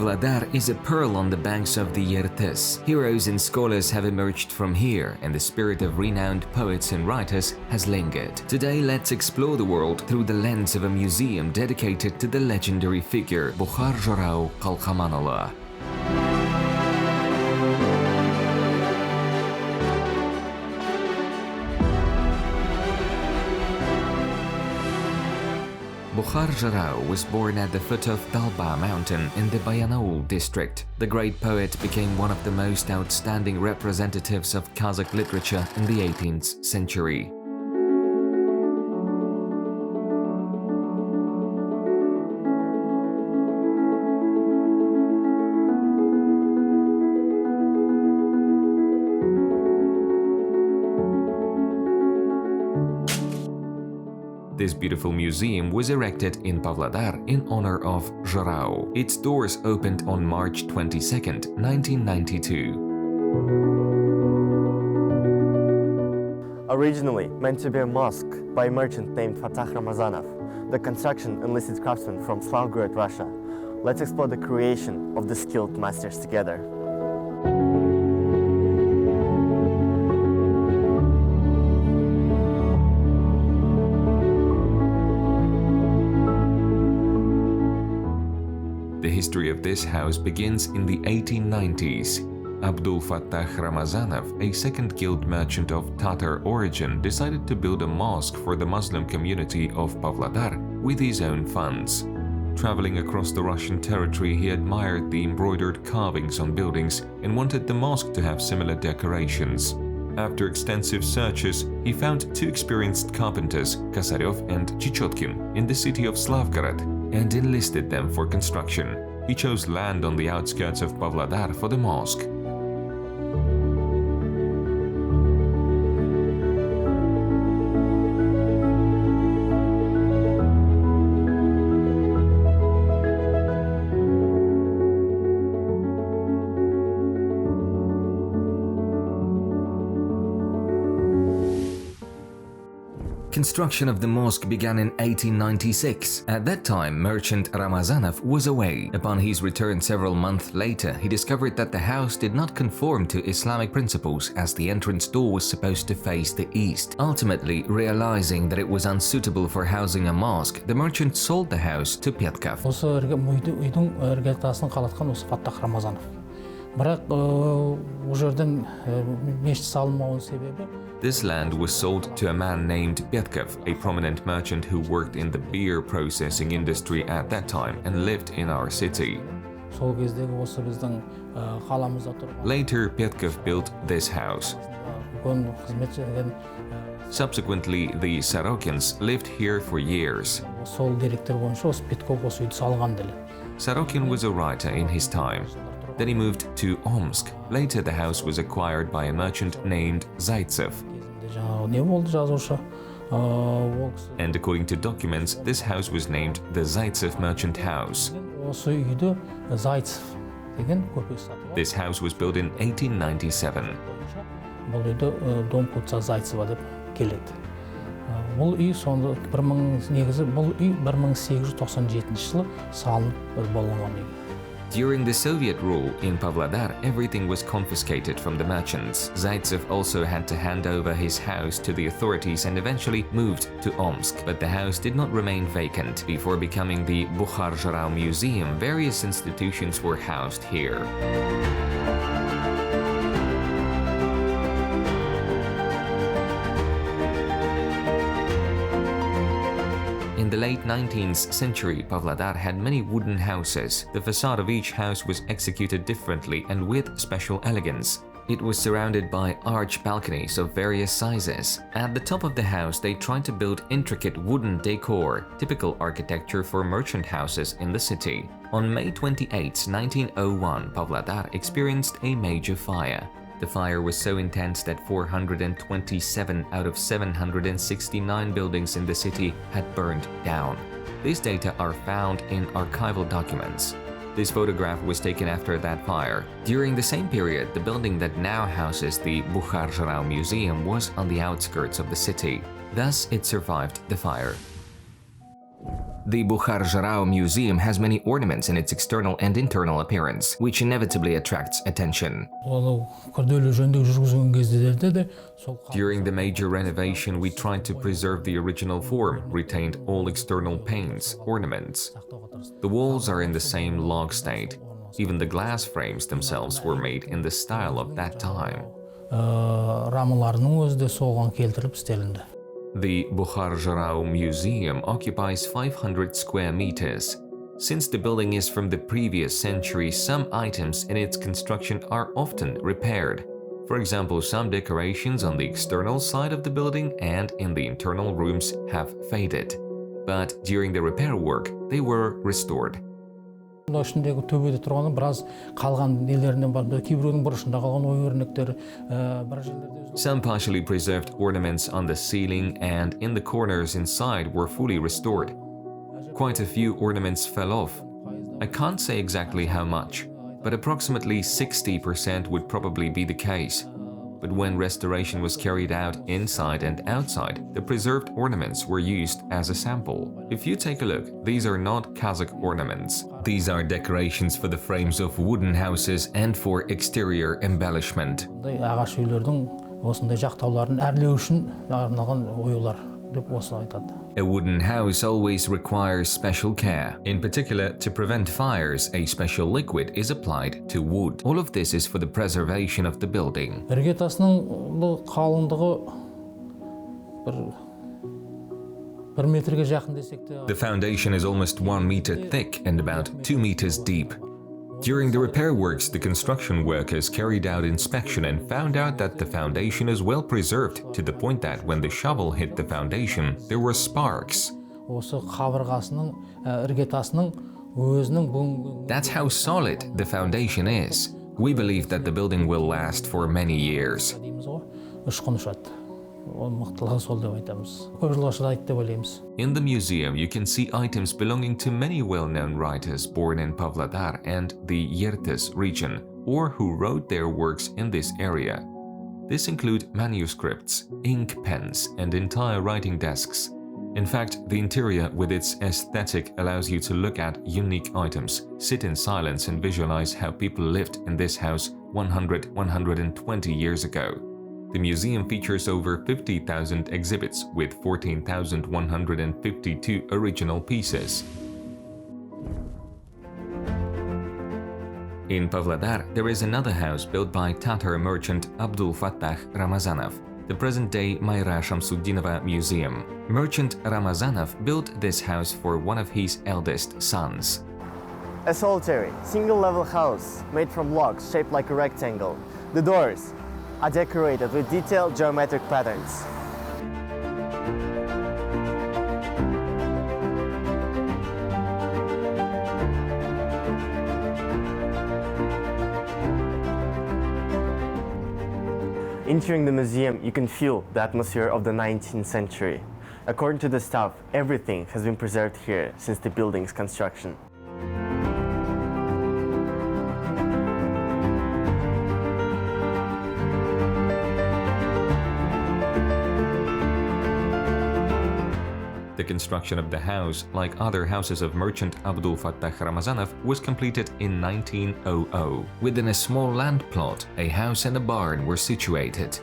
Pavlodar is a pearl on the banks of the Yertes. Heroes and scholars have emerged from here, and the spirit of renowned poets and writers has lingered. Today, let's explore the world through the lens of a museum dedicated to the legendary figure Bukhar Jorau Kalkamanoglu. Bukhar Jorau was born at the foot of Dalba mountain in the Bayanaul district. The great poet became one of the most outstanding representatives of Kazakh literature in the 18th century. This beautiful museum was erected in Pavlodar in honor of Jorau. Its doors opened on March 22, 1992. Originally meant to be a mosque by a merchant named Fatah Ramazanov, the construction enlisted craftsmen from Slavgrad, Russia. Let's explore the creation of the skilled masters together. The history of this house begins in the 1890s. Abdul Fatah Ramazanov, a second guild merchant of Tatar origin, decided to build a mosque for the Muslim community of Pavlodar with his own funds. Traveling across the Russian territory, he admired the embroidered carvings on buildings and wanted the mosque to have similar decorations. After extensive searches, he found two experienced carpenters, Kosarev and Chichotkin, in the city of Slavgrad, and enlisted them for construction. He chose land on the outskirts of Pavlodar for the mosque. Construction of the mosque began in 1896. At that time, merchant Ramazanov was away. Upon his return several months later, he discovered that the house did not conform to Islamic principles, as the entrance door was supposed to face the east. Ultimately, realizing that it was unsuitable for housing a mosque, the merchant sold the house to Petkov. This land was sold to a man named Petkov, a prominent merchant who worked in the beer processing industry at that time and lived in our city. Later, Petkov built this house. Subsequently, the Sorokins lived here for years. Sorokin was a writer in his time. Then he moved to Omsk. Later, the house was acquired by a merchant named Zaitsev. And according to documents, this house was named the Zaitsev Merchant House. This house was built in 1897. Бұл үй сонда 1897 жылы салынып болған үй. During the Soviet rule in Pavlodar, everything was confiscated from the merchants. Zaitsev also had to hand over his house to the authorities and eventually moved to Omsk. But the house did not remain vacant. Before becoming the Bukhar Jorau Museum, various institutions were housed here. In the late 19th century, Pavlodar had many wooden houses. The facade of each house was executed differently and with special elegance. It was surrounded by arch balconies of various sizes. At the top of the house, they tried to build intricate wooden decor, typical architecture for merchant houses in the city. On May 28, 1901, Pavlodar experienced a major fire. The fire was so intense that 427 out of 769 buildings in the city had burned down. These data are found in archival documents. This photograph was taken after that fire. During the same period, the building that now houses the Bukhar Jorau Museum was on the outskirts of the city. Thus, it survived the fire. The Bukharjrao Museum has many ornaments in its external and internal appearance, which inevitably attracts attention. During the major renovation, we tried to preserve the original form, retained all external paints, ornaments. The walls are in the same log state. Even the glass frames themselves were made in the style of that time. The Bukharjrao Museum occupies 500 square meters. Since the building is from the previous century, some items in its construction are often repaired. For example, some decorations on the external side of the building and in the internal rooms have faded. But during the repair work, they were restored. Some partially preserved ornaments on the ceiling and in the corners inside were fully restored. Quite a few ornaments fell off. I can't say exactly how much, but approximately 60% would probably be the case. But when restoration was carried out inside and outside, the preserved ornaments were used as a sample. If you take a look, these are not Kazakh ornaments. These are decorations for the frames of wooden houses and for exterior embellishment. A wooden house always requires special care. In particular, to prevent fires, a special liquid is applied to wood. All of this is for the preservation of the building. The foundation is almost 1 meter thick and about 2 meters deep. During the repair works, the construction workers carried out inspection and found out that the foundation is well preserved to the point that when the shovel hit the foundation, there were sparks. That's how solid the foundation is. We believe that the building will last for many years. In the museum, you can see items belonging to many well-known writers born in Pavlodar and the Yertes region, or who wrote their works in this area. This include manuscripts, ink pens, and entire writing desks. In fact, the interior with its aesthetic allows you to look at unique items, sit in silence and visualize how people lived in this house 120 years ago. The museum features over 50,000 exhibits with 14,152 original pieces. In Pavlodar, there is another house built by Tatar merchant Abdul Fattah Ramazanov, the present-day Mayra Shamsuddinova Museum. Merchant Ramazanov built this house for one of his eldest sons. A solitary, single-level house made from logs shaped like a rectangle. The doors are decorated with detailed geometric patterns. Entering the museum, you can feel the atmosphere of the 19th century. According to the staff, everything has been preserved here since the building's construction. The construction of the house, like other houses of merchant Abdul Fattah Ramazanov, was completed in 1900. Within a small land plot, a house and a barn were situated.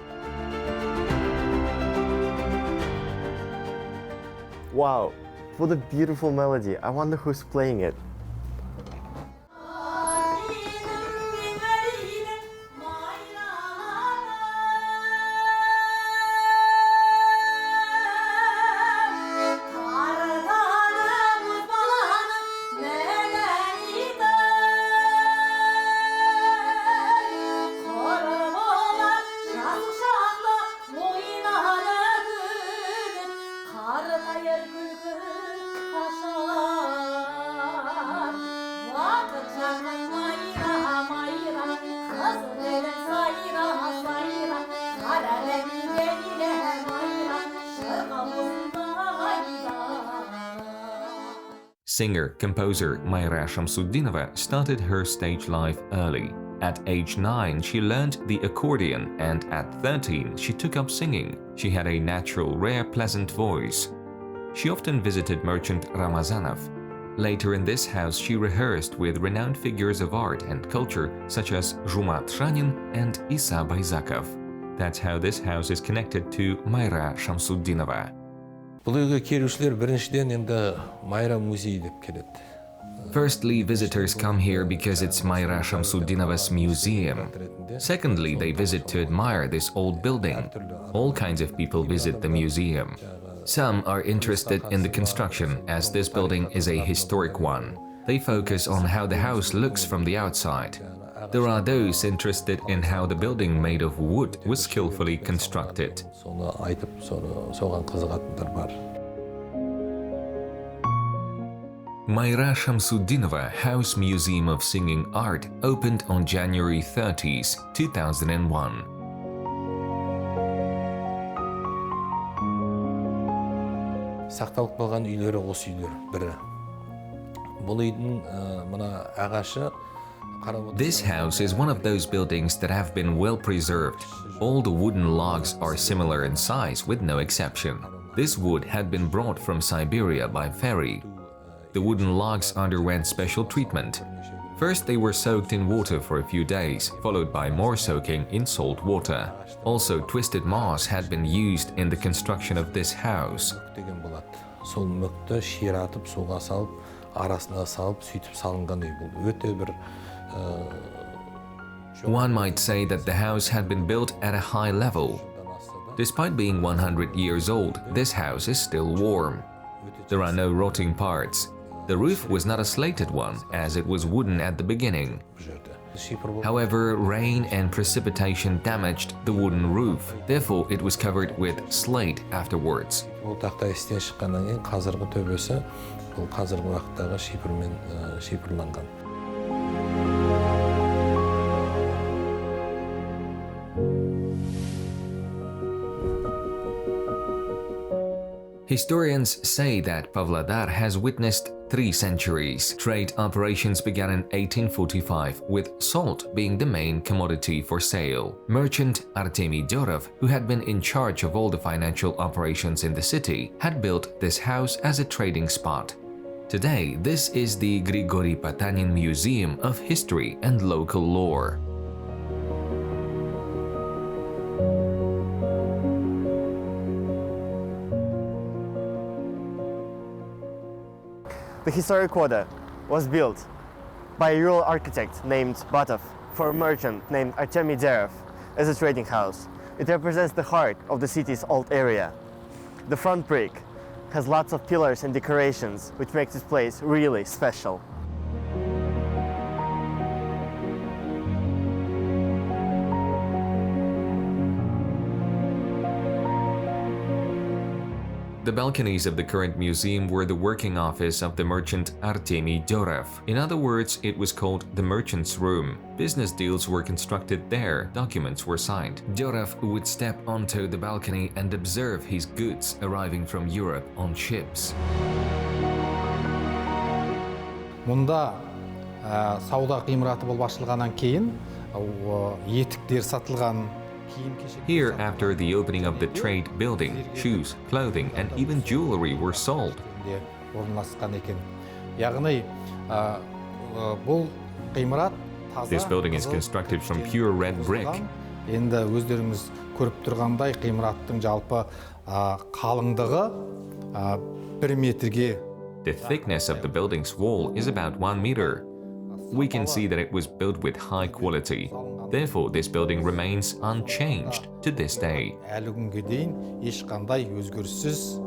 Wow, what a beautiful melody. I wonder who's playing it. Singer-composer Mayra Shamsuddinova started her stage life early. At age 9, she learned the accordion, and at 13, she took up singing. She had a natural, rare, pleasant voice. she often visited merchant Ramazanov. Later in this house, she rehearsed with renowned figures of art and culture such as Zhumat Shanin and Isa Bayzakov. That's how this house is connected to Mayra Shamsuddinova. Бұл үйге келушілер біріншіден енді Майра музейі деп келеді. Firstly, visitors come here because it's Mayra Shamsuddinova's museum. Secondly, they visit to admire this old building. All kinds of people visit the museum. Some are interested in the construction, as this building is a historic one. They focus on how the house looks from the outside. There are those interested in how the building made of wood was skillfully constructed. Соны айтып, соған қызығатындар бар. Mayra Shamsuddinova House Museum of Singing Art opened on January 30, 2001. Сақталып қалған үйлері осы үйлер бірі. Бұл үйдің мына ағашы This house is one of those buildings that have been well preserved. All the wooden logs are similar in size with no exception. This wood had been brought from Siberia by ferry. The wooden logs underwent special treatment. First, they were soaked in water for a few days, followed by more soaking in salt water. Also, twisted moss had been used in the construction of this house. Сол мүкті ширатып, суға салып, арасына салып, сөйтіп салынған үй бұл. Өте бір One might say that the house had been built at a high level. Despite being 100 years old, this house is still warm. There are no rotting parts. The roof was not a slated one, as it was wooden at the beginning. However, rain and precipitation damaged the wooden roof. Therefore, it was covered with slate afterwards. Бұл тақта істен шыққаннан кейін қазіргі төбесі бұл қазіргі уақыттағы шипірланған. Historians say that Pavlodar has witnessed 3 centuries. Trade operations began in 1845, with salt being the main commodity for sale. Merchant Artemy Dorov, who had been in charge of all the financial operations in the city, had built this house as a trading spot. Today, this is the Grigory Potanin Museum of History and Local Lore. The historic order was built by a rural architect named Batov for a merchant named Artemy Derov as a trading house. It represents the heart of the city's old area. The front brick has lots of pillars and decorations, which makes this place really special. The balconies of the current museum were the working office of the merchant Artemy Dorov. In other words, it was called the merchant's room. Business deals were constructed there, documents were signed. Dorov would step onto the balcony and observe his goods arriving from Europe on ships. Мұнда сауда ғимараты болып ашылғаннан кейін етіктер сатылған. Here, after the opening of the trade building, shoes, clothing, and even jewelry were sold. This building is constructed from pure red brick. Енді өздеріңіз көріп тұрғандай ғимараттың жалпы қалыңдығы 1 метрге. The thickness of the building's wall is about 1 meter. We can see that it was built with high quality. Therefore, this building remains unchanged to this day. Әлі күнге дейін ешқандай өзгеріссіз.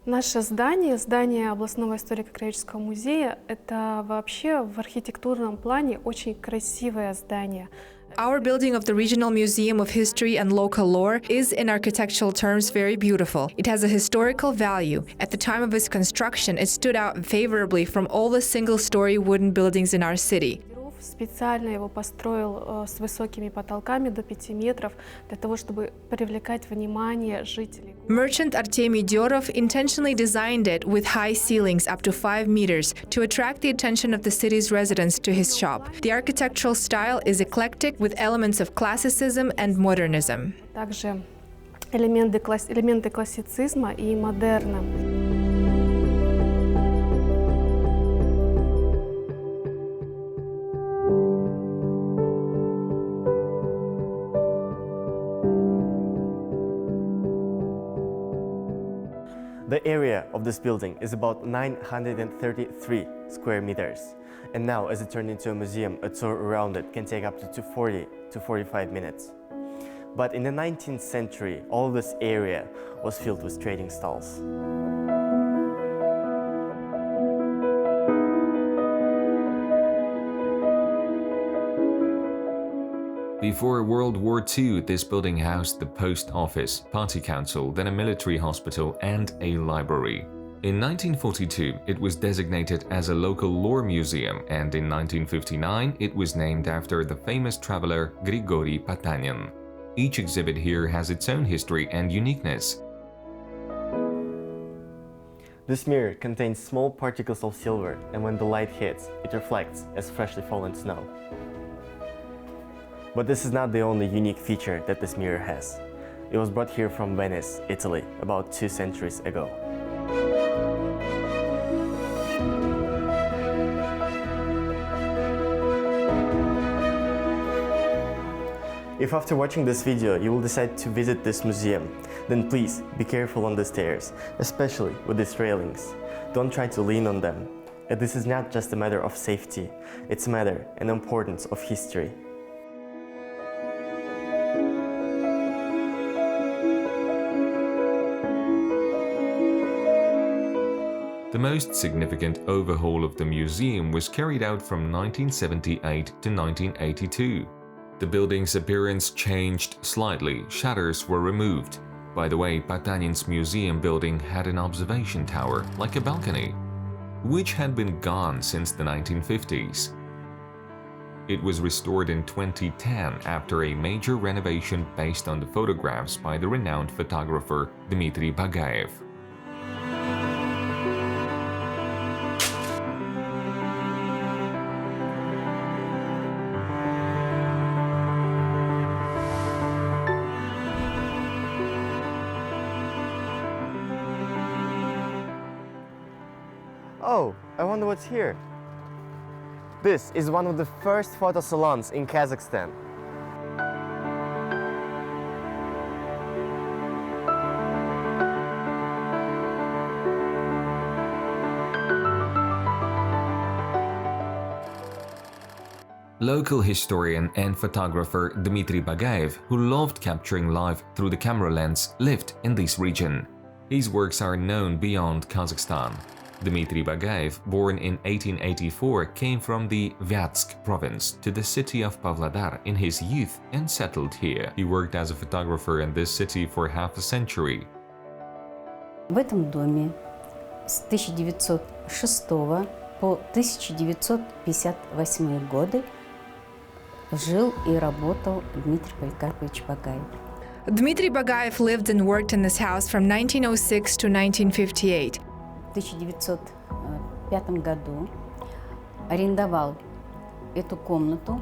Наше здание областного историко-краеведческого музея, это вообще в архитектурном плане очень красивое здание. Our building of the Regional Museum of History and Local Lore is, in architectural terms, very beautiful. It has a historical value. At the time of its construction, it stood out favorably from all the single-story wooden buildings in our city. специально его построил с высокими потолками до 5 метров для того, чтобы привлекать внимание жителей. Merchant Artemy Dyorov intentionally designed it with high ceilings up to 5 meters to attract the attention of the city's residents to his shop. The architectural style is eclectic with elements of classicism and modernism. Также элементы классицизма и модерна. The area of this building is about 933 square meters. And now, as it turned into a museum, a tour around it can take up to 40 to 45 minutes. But in the 19th century, all this area was filled with trading stalls. Before World War II, this building housed the post office, party council, then a military hospital and a library. In 1942, it was designated as a local lore museum, and in 1959, it was named after the famous traveler Grigory Patanin. Each exhibit here has its own history and uniqueness. This mirror contains small particles of silver, and when the light hits, it reflects as freshly fallen snow. But this is not the only unique feature that this mirror has. It was brought here from Venice, Italy, about 2 centuries ago. If after watching this video you will decide to visit this museum, then please be careful on the stairs, especially with these railings. Don't try to lean on them. This is not just a matter of safety, it's a matter and importance of history. The most significant overhaul of the museum was carried out from 1978 to 1982. The building's appearance changed slightly, shutters were removed. By the way, Patanin's museum building had an observation tower, like a balcony, which had been gone since the 1950s. It was restored in 2010 after a major renovation based on the photographs by the renowned photographer Dmitry Bagayev. Oh, I wonder what's here. This is one of the first photo salons in Kazakhstan. Local historian and photographer Dmitry Bagayev, who loved capturing life through the camera lens, lived in this region. His works are known beyond Kazakhstan. Dmitry Bagayev, born in 1884, came from the Vyatsk province to the city of Pavlodar in his youth and settled here. He worked as a photographer in this city for half a century. В этом доме с 1906 по 1958 годы жил и работал Дмитрий Поликарпович Багаев. Dmitry Bagayev lived and worked in this house from 1906 to 1958. В 1905 году арендовал эту комнату,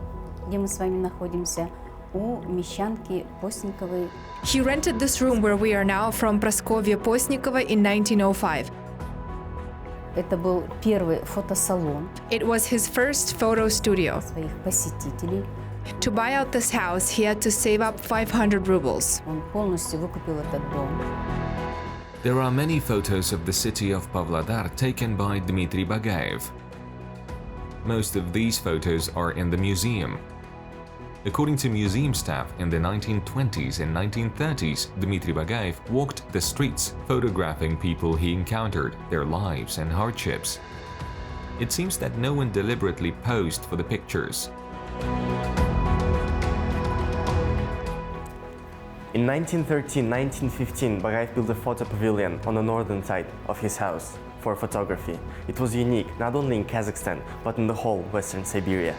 где мы с вами находимся, у мещанки Постниковой. He rented this room where we are now from Praskovia Postnikova in 1905. Это был первый фотосалон It was his first photo studio. своих посетителей. To buy out this house, he had to save up 500 rubles. Он полностью выкупил этот дом. There are many photos of the city of Pavlodar taken by Dmitry Bagayev. Most of these photos are in the museum. According to museum staff, in the 1920s and 1930s, Dmitry Bagayev walked the streets, photographing people he encountered, their lives and hardships. It seems that no one deliberately posed for the pictures. In 1913-1915, Bagayev built a photo pavilion on the northern side of his house for photography. It was unique not only in Kazakhstan, but in the whole Western Siberia.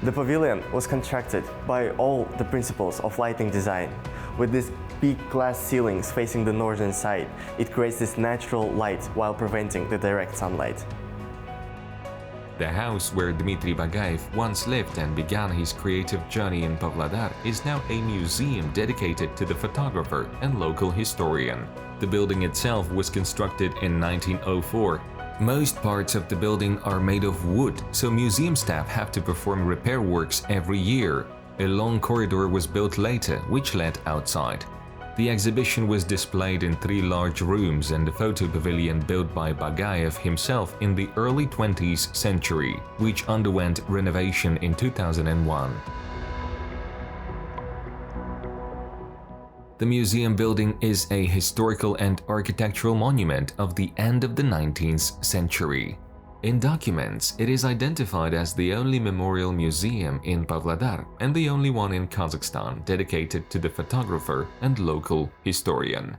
The pavilion was constructed by all the principles of lighting design. With these big glass ceilings facing the northern side, it creates this natural light while preventing the direct sunlight. The house where Dmitry Bagayev once lived and began his creative journey in Pavlodar is now a museum dedicated to the photographer and local historian. The building itself was constructed in 1904. Most parts of the building are made of wood, so museum staff have to perform repair works every year. A long corridor was built later, which led outside. The exhibition was displayed in 3 large rooms and a photo pavilion built by Bagayev himself in the early 20th century, which underwent renovation in 2001. The museum building is a historical and architectural monument of the end of the 19th century. In documents, it is identified as the only memorial museum in Pavlodar and the only one in Kazakhstan dedicated to the photographer and local historian.